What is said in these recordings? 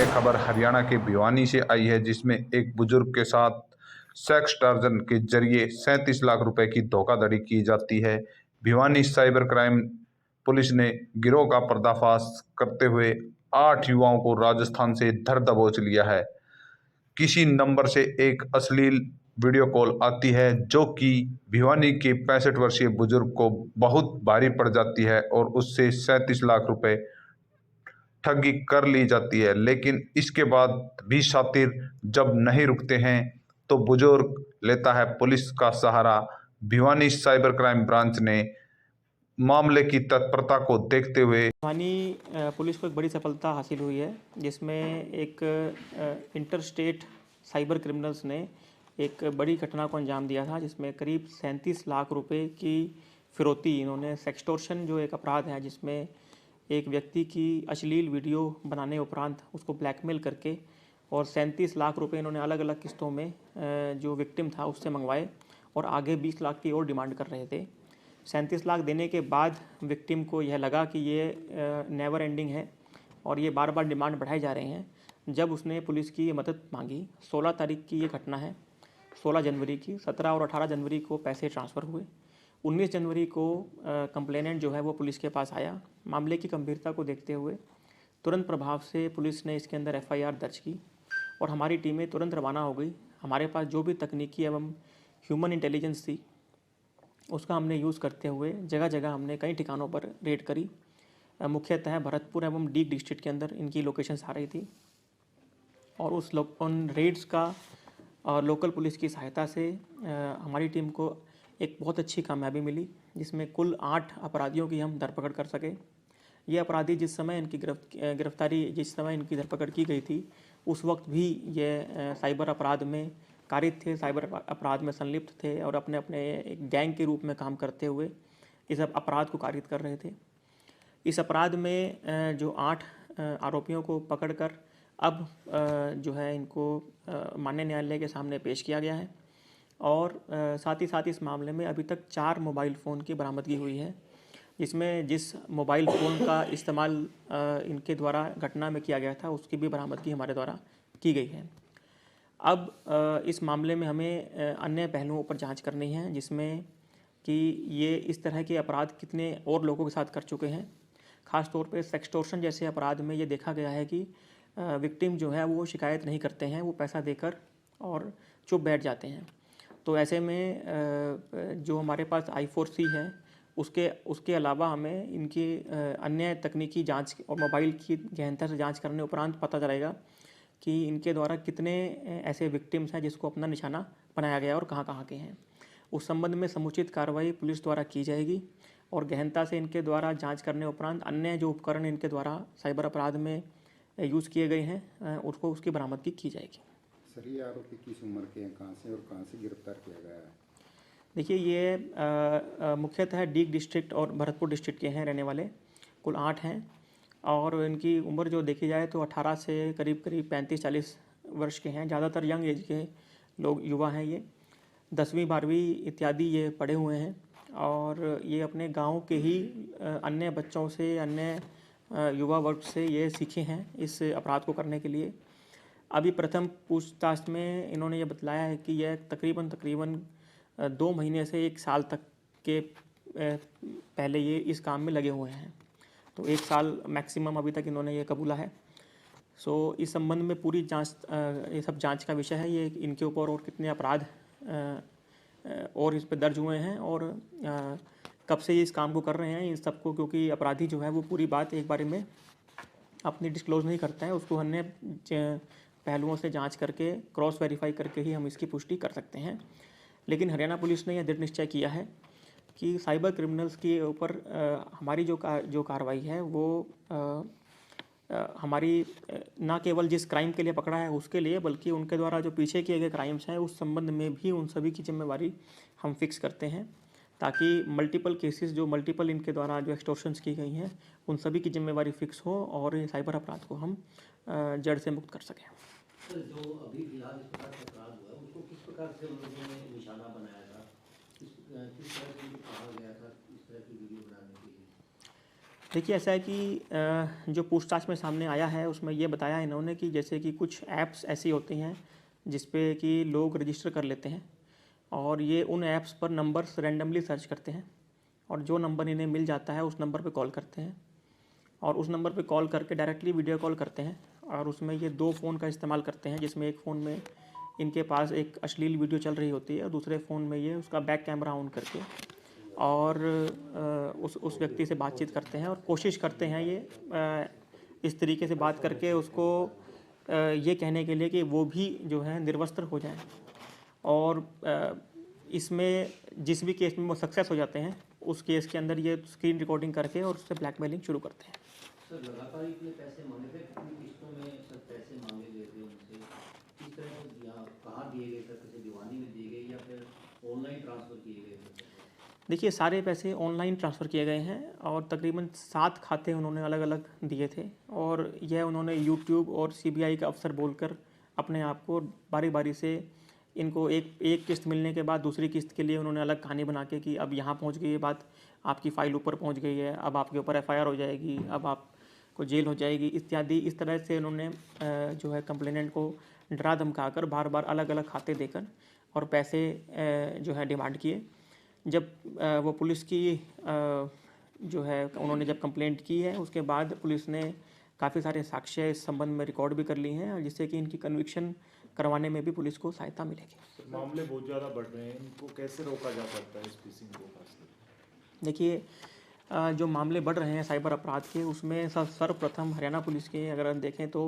यह खबर हरियाणा के भिवानी से आई है, जिसमें एक बुजुर्ग के साथ सेक्स टार्जन के जरिए 37 लाख रुपए की धोखाधड़ी की जाती है। भिवानी साइबर क्राइम पुलिस ने गिरोह का पर्दाफाश करते हुए 8 युवाओं को राजस्थान से धर दबोच लिया है। किसी नंबर से एक अश्लील वीडियो कॉल आती है जो कि भिवानी के 65 वर्षीय बुजुर्ग को बहुत भारी पड़ जाती है और उससे 37 लाख रुपए ठगी कर ली जाती है। लेकिन इसके बाद भी शातिर जब नहीं रुकते हैं तो बुजुर्ग लेता है पुलिस का सहारा। भिवानी साइबर क्राइम ब्रांच ने मामले की तत्परता को देखते हुए भिवानी पुलिस को एक बड़ी सफलता हासिल हुई है, जिसमें एक इंटर स्टेट साइबर क्रिमिनल्स ने एक बड़ी घटना को अंजाम दिया था, जिसमें करीब 37 लाख रुपए की फिरौती इन्होंने सेक्सटोर्शन जो एक अपराध है, जिसमें एक व्यक्ति की अश्लील वीडियो बनाने उपरांत उसको ब्लैकमेल करके और 37 लाख रुपए इन्होंने अलग अलग किस्तों में जो विक्टिम था उससे मंगवाए और आगे 20 लाख की और डिमांड कर रहे थे। 37 लाख देने के बाद विक्टिम को यह लगा कि ये नेवर एंडिंग है और ये बार बार डिमांड बढ़ाए जा रहे हैं। जब उसने पुलिस की मदद मांगी, 16 तारीख की ये घटना है, 16 जनवरी की, 17 और 18 जनवरी को पैसे ट्रांसफ़र हुए। 19 जनवरी को कंप्लेनेंट जो है वो पुलिस के पास आया। मामले की गंभीरता को देखते हुए तुरंत प्रभाव से पुलिस ने इसके अंदर FIR दर्ज की और हमारी टीमें तुरंत रवाना हो गई। हमारे पास जो भी तकनीकी एवं ह्यूमन इंटेलिजेंस थी उसका हमने यूज़ करते हुए जगह जगह हमने कई ठिकानों पर रेड करी। मुख्यतः भरतपुर एवं डीग डिस्ट्रिक्ट के अंदर इनकी लोकेशंस आ रही थी और उन रेड्स का और लोकल पुलिस की सहायता से हमारी टीम को एक बहुत अच्छी कामयाबी मिली, जिसमें कुल 8 अपराधियों की हम धरपकड़ कर सके। ये अपराधी जिस समय इनकी जिस समय इनकी धरपकड़ की गई थी उस वक्त भी ये साइबर अपराध में कारित थे, साइबर अपराध में संलिप्त थे और अपने अपने एक गैंग के रूप में काम करते हुए इस अपराध को कारित कर रहे थे। इस अपराध में जो 8 आरोपियों को पकड़कर अब जो है इनको माननीय न्यायालय के सामने पेश किया गया है और साथ ही साथ इस मामले में अभी तक 4 मोबाइल फ़ोन की बरामदगी हुई है, जिसमें जिस मोबाइल फ़ोन का इस्तेमाल इनके द्वारा घटना में किया गया था उसकी भी बरामदगी हमारे द्वारा की गई है। अब इस मामले में हमें अन्य पहलुओं पर जांच करनी है, जिसमें कि ये इस तरह के अपराध कितने और लोगों के साथ कर चुके हैं। ख़ास तौर पे सेक्सटोर्शन जैसे अपराध में ये देखा गया है कि विक्टिम जो है वो शिकायत नहीं करते हैं, वो पैसा देकर और चुप बैठ जाते हैं। तो ऐसे में जो हमारे पास I4C है उसके अलावा हमें इनकी अन्य तकनीकी जांच और मोबाइल की गहनता से जांच करने उपरांत पता चलेगा कि इनके द्वारा कितने ऐसे विक्टिम्स हैं जिसको अपना निशाना बनाया गया और कहाँ के हैं। उस संबंध में समुचित कार्रवाई पुलिस द्वारा की जाएगी और गहनता से इनके द्वारा जांच करने उपरांत अन्य जो उपकरण इनके द्वारा साइबर अपराध में यूज़ किए गए हैं उसकी बरामदगी की जाएगी। सर, ये आरोपी किस उम्र के हैं, कहाँ से गिरफ्तार किया गया है? देखिए, ये मुख्यतः डीग डिस्ट्रिक्ट और भरतपुर डिस्ट्रिक्ट के हैं रहने वाले, कुल 8 हैं और इनकी उम्र जो देखी जाए तो 18 से करीब 35-40 वर्ष के हैं। ज़्यादातर यंग एज के लोग युवा हैं। ये 10वीं 12वीं इत्यादि ये पढ़े हुए हैं और ये अपने गांव के ही अन्य बच्चों से, अन्य युवा वर्ग से ये सीखे हैं इस अपराध को करने के लिए। अभी प्रथम पूछताछ में इन्होंने ये बतलाया है कि यह तकरीबन 2 महीने से 1 साल तक के पहले ये इस काम में लगे हुए हैं। तो 1 साल मैक्सिमम अभी तक इन्होंने ये कबूला है। सो इस संबंध में पूरी जांच, ये सब जांच का विषय है। ये इनके ऊपर और कितने अपराध और इस पर दर्ज हुए हैं और कब से ये इस काम को कर रहे हैं, इन सबको, क्योंकि अपराधी जो है वो पूरी बात एक बारे में अपनी डिस्क्लोज़ नहीं करता है, उसको अन्य पहलुओं से जांच करके क्रॉस वेरीफाई करके ही हम इसकी पुष्टि कर सकते हैं। लेकिन हरियाणा पुलिस ने यह दृढ़ निश्चय किया है कि साइबर क्रिमिनल्स के ऊपर हमारी जो कार्रवाई है वो हमारी ना केवल जिस क्राइम के लिए पकड़ा है उसके लिए, बल्कि उनके द्वारा जो पीछे किए गए क्राइम्स हैं उस संबंध में भी उन सभी की जिम्मेवारी हम फिक्स करते हैं, ताकि मल्टीपल केसेस जो मल्टीपल इनके द्वारा जो एक्सटॉर्शंस की गई हैं उन सभी की जिम्मेवारी फिक्स हो और ये साइबर अपराध को हम जड़ से मुक्त कर सकें। जो अभी फिलहाल इस प्रकार का अपराध हुआ है उसको किस प्रकार से उन लोगों ने निशाना बनाया था, किस तरह से कहा गया था इस तरह की वीडियो बनाने के लिए? देखिए ऐसा है कि जो पूछताछ में सामने आया है उसमें ये बताया इन्होंने कि जैसे कि कुछ ऐप्स ऐसी होती हैं जिस पे कि लोग रजिस्टर कर लेते हैं और ये उन ऐप्स पर नंबर्स रैंडमली सर्च करते हैं और जो नंबर इन्हें मिल जाता है उस नंबर पे कॉल करते हैं और उस नंबर पे कॉल करके डायरेक्टली वीडियो कॉल करते हैं और उसमें ये 2 फ़ोन का इस्तेमाल करते हैं, जिसमें एक फ़ोन में इनके पास एक अश्लील वीडियो चल रही होती है और दूसरे फ़ोन में ये उसका बैक कैमरा ऑन करके और उस व्यक्ति से बातचीत करते हैं और कोशिश करते हैं ये इस तरीके से बात करके उसको ये कहने के लिए कि वो भी जो है निर्वस्त्र हो जाएं और इसमें जिस भी केस में वो सक्सेस हो जाते हैं उस केस के अंदर ये स्क्रीन रिकॉर्डिंग करके और उससे ब्लैकमेलिंग शुरू करते हैं। सर लगातार इतने पैसे मांगे थे, कितनी किस्तों में सर पैसे मांगे गए थे उनसे, किस तरह से यहाँ कहाँ दिए गए सर, किसी दीवानी में दिए गए या फिर ऑनलाइन ट्रांसफ़र किए गए थे? देखिए सारे पैसे ऑनलाइन ट्रांसफ़र किए गए हैं और तकरीबन 7 खाते उन्होंने अलग अलग दिए थे और यह उन्होंने यूट्यूब और सीबीआई का अफसर बोलकर अपने आप को बारी बारी से इनको एक किस्त मिलने के बाद दूसरी किस्त के लिए उन्होंने अलग कहानी बना के कि अब यहाँ पहुँच गई ये बात, आपकी फ़ाइल ऊपर पहुँच गई है, अब आपके ऊपर एफआईआर हो जाएगी, अब आपको जेल हो जाएगी इत्यादि। इस तरह से उन्होंने जो है कंप्लेनेंट को डरा धमकाकर बार बार अलग अलग खाते देकर और पैसे जो है डिमांड किए। जब वो पुलिस की जो है उन्होंने जब कंप्लेंट की है उसके बाद पुलिस ने काफ़ी सारे साक्ष्य इस संबंध में रिकॉर्ड भी कर लिए हैं जिससे कि इनकी कन्विक्शन करवाने में भी पुलिस को सहायता मिलेगी। मामले बहुत ज़्यादा बढ़ रहे हैं, इनको कैसे रोका जा सकता है इस फिशिंग को खासकर? देखिए जो मामले बढ़ रहे हैं साइबर अपराध के उसमें सर्वप्रथम हरियाणा पुलिस के अगर हम देखें तो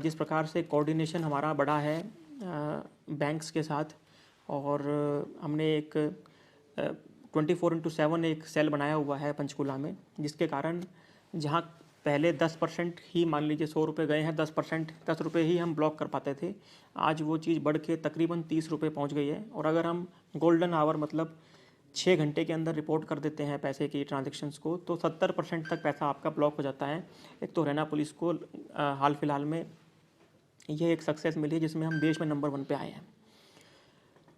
जिस प्रकार से कोऑर्डिनेशन हमारा बढ़ा है बैंक्स के साथ और हमने एक 24/7 एक सेल बनाया हुआ है पंचकूला में, जिसके कारण जहाँ पहले 10% ही मान लीजिए 100 रुपये गए हैं 10 रुपये ही हम ब्लॉक कर पाते थे, आज वो चीज़ बढ़ के तकरीबन 30 रुपये पहुँच गई है। और अगर हम गोल्डन आवर मतलब 6 घंटे के अंदर रिपोर्ट कर देते हैं पैसे की ट्रांजेक्शन्स को तो 70% तक पैसा आपका ब्लॉक हो जाता है। एक तो हरियाणा पुलिस को हाल फिलहाल में ये एक सक्सेस मिली है जिसमें हम देश में नंबर 1 पे आए हैं।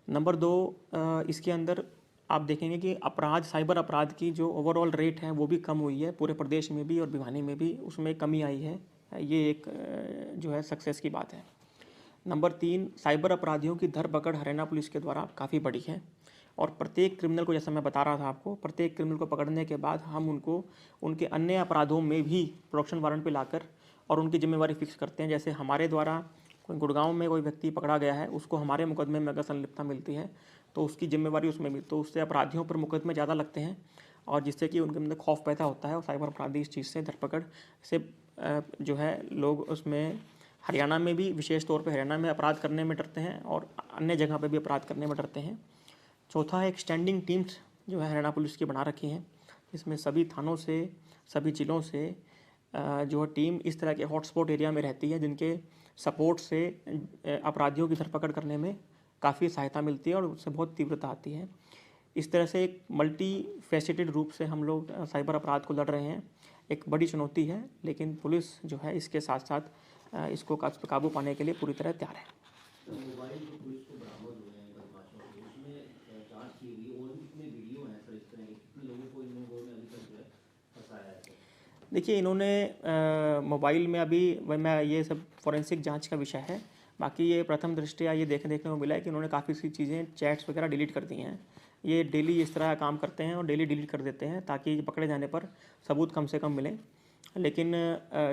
नंबर 2 इसके अंदर आप देखेंगे कि अपराध साइबर अपराध की जो ओवरऑल रेट है वो भी कम हुई है, पूरे प्रदेश में भी और भिवानी में भी उसमें कमी आई है। ये एक जो है सक्सेस की बात है। नंबर 3 साइबर अपराधियों की धरपकड़ हरियाणा पुलिस के द्वारा काफ़ी बड़ी है और प्रत्येक क्रिमिनल को, जैसा मैं बता रहा था आपको, प्रत्येक क्रिमिनल को पकड़ने के बाद हम उनको उनके अन्य अपराधों में भी प्रोडक्शन वारंट पे लाकर और उनकी जिम्मेवारी फिक्स करते हैं। जैसे हमारे द्वारा कोई गुड़गांव में कोई व्यक्ति पकड़ा गया है, उसको हमारे मुकदमे में अगर संलिप्तता मिलती है तो उसकी जिम्मेवारी उसमें मिलती, तो उससे अपराधियों पर मुकदमे ज़्यादा लगते हैं और जिससे कि उनके अंदर खौफ पैदा होता है और साइबर अपराधी इस चीज़ से धरपकड़ से जो है लोग उसमें हरियाणा में भी विशेष तौर पर हरियाणा में अपराध करने में डरते हैं और अन्य जगह पर भी अपराध करने में डरते हैं। चौथा एक स्टैंडिंग टीम्स जो है हरियाणा पुलिस की बना रखी हैं, इसमें सभी थानों से सभी ज़िलों से जो टीम इस तरह के हॉटस्पॉट एरिया में रहती है जिनके सपोर्ट से अपराधियों की धरपकड़ करने में काफ़ी सहायता मिलती है और उससे बहुत तीव्रता आती है। इस तरह से एक मल्टी फैसेटेड रूप से हम लोग साइबर अपराध को लड़ रहे हैं। एक बड़ी चुनौती है लेकिन पुलिस जो है इसके साथ साथ इसको काबू पाने के लिए पूरी तरह तैयार है। मोबाइल जो पुलिस को बरामद हुए हैं बदमाशों के, उसमें जांच की हुई और भी कितने वीडियो हैं सर इस तरह के, कितने लोगों को इन लोगों ने अभी तक जो है फंसाया है? देखिए इन्होंने मोबाइल में अभी मैं ये सब फॉरेंसिक जांच का विषय है, बाकी ये प्रथम दृष्टया ये देखने को मिला है कि इन्होंने काफ़ी सी चीज़ें चैट्स वगैरह डिलीट कर दी हैं। ये डेली इस तरह का काम करते हैं और डेली डिलीट कर देते हैं ताकि पकड़े जाने पर सबूत कम से कम मिले। लेकिन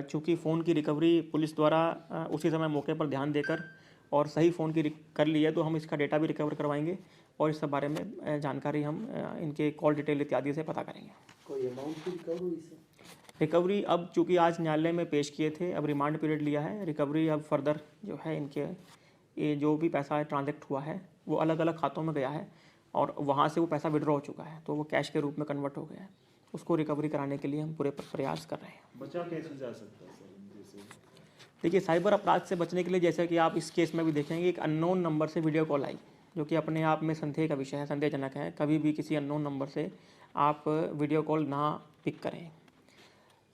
चूँकि फ़ोन की रिकवरी पुलिस द्वारा उसी समय मौके पर ध्यान देकर और सही फ़ोन की कर ली है तो हम इसका डेटा भी रिकवर करवाएंगे और इस सब बारे में जानकारी हम इनके कॉल डिटेल इत्यादि से पता करेंगे। कोई अमाउंट की रिकवरी से रिकवरी अब चूँकि आज न्यायालय में पेश किए थे, अब रिमांड पीरियड लिया है, रिकवरी अब फर्दर जो है इनके ये जो भी पैसा ट्रांजैक्ट हुआ है वो अलग अलग खातों में गया है और वहाँ से वो पैसा विड्रॉ हो चुका है तो वो कैश के रूप में कन्वर्ट हो गया है, उसको रिकवरी कराने के लिए हम पूरे प्रयास कर रहे हैं। बचा कैसे जा सकता है सर इनसे? देखिए साइबर अपराध से बचने के लिए जैसे कि आप इस केस में भी देखेंगे एक अननोन नंबर से वीडियो कॉल आई जो कि अपने आप में संदेह का विषय है, संदेहजनक है। कभी भी किसी अननोन नंबर से आप वीडियो कॉल ना पिक करें।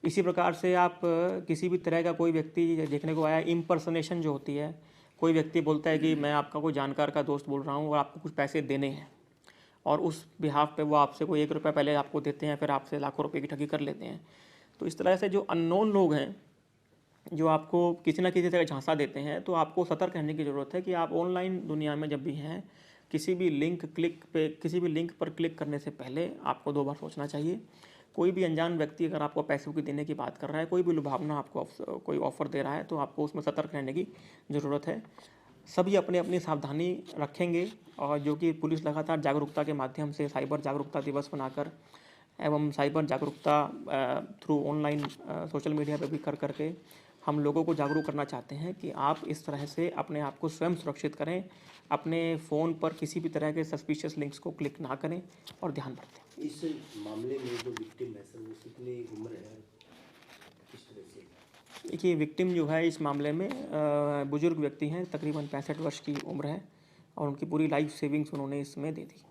इसी प्रकार से आप किसी भी तरह का कोई व्यक्ति देखने को आया, इम्पर्सनेशन जो होती है, कोई व्यक्ति बोलता है कि मैं आपका कोई जानकार का दोस्त बोल रहा हूँ और आपको कुछ पैसे देने हैं और उस बिहाफ पे वो आपसे कोई 1 रुपया पहले आपको देते हैं, फिर आपसे लाखों रुपए की ठगी कर लेते हैं। तो इस तरह से जो अननोन लोग हैं, जो आपको किसी न किसी तरह झांसा देते हैं, तो आपको सतर्क रहने की ज़रूरत है कि आप ऑनलाइन दुनिया में जब भी हैं, किसी भी लिंक पर क्लिक करने से पहले आपको 2 बार सोचना चाहिए। कोई भी अनजान व्यक्ति अगर आपको पैसों की देने की बात कर रहा है, कोई भी लुभावना आपको कोई ऑफ़र दे रहा है, तो आपको उसमें सतर्क रहने की ज़रूरत है। सभी अपनी अपनी सावधानी रखेंगे, और जो कि पुलिस लगातार जागरूकता के माध्यम से साइबर जागरूकता दिवस बनाकर एवं साइबर जागरूकता थ्रू ऑनलाइन सोशल मीडिया पे भी करके हम लोगों को जागरूक करना चाहते हैं कि आप इस तरह से अपने आप को स्वयं सुरक्षित करें, अपने फ़ोन पर किसी भी तरह के सस्पिशियस लिंक्स को क्लिक ना करें और ध्यान रखें। इस मामले में जो विक्टिम है सर, वो कितनी उम्र है, किस तरह से? देखिए, विक्टिम जो है इस मामले में बुजुर्ग व्यक्ति हैं, तकरीबन 65 वर्ष की उम्र है, और उनकी पूरी लाइफ सेविंग्स उन्होंने इसमें दे दी।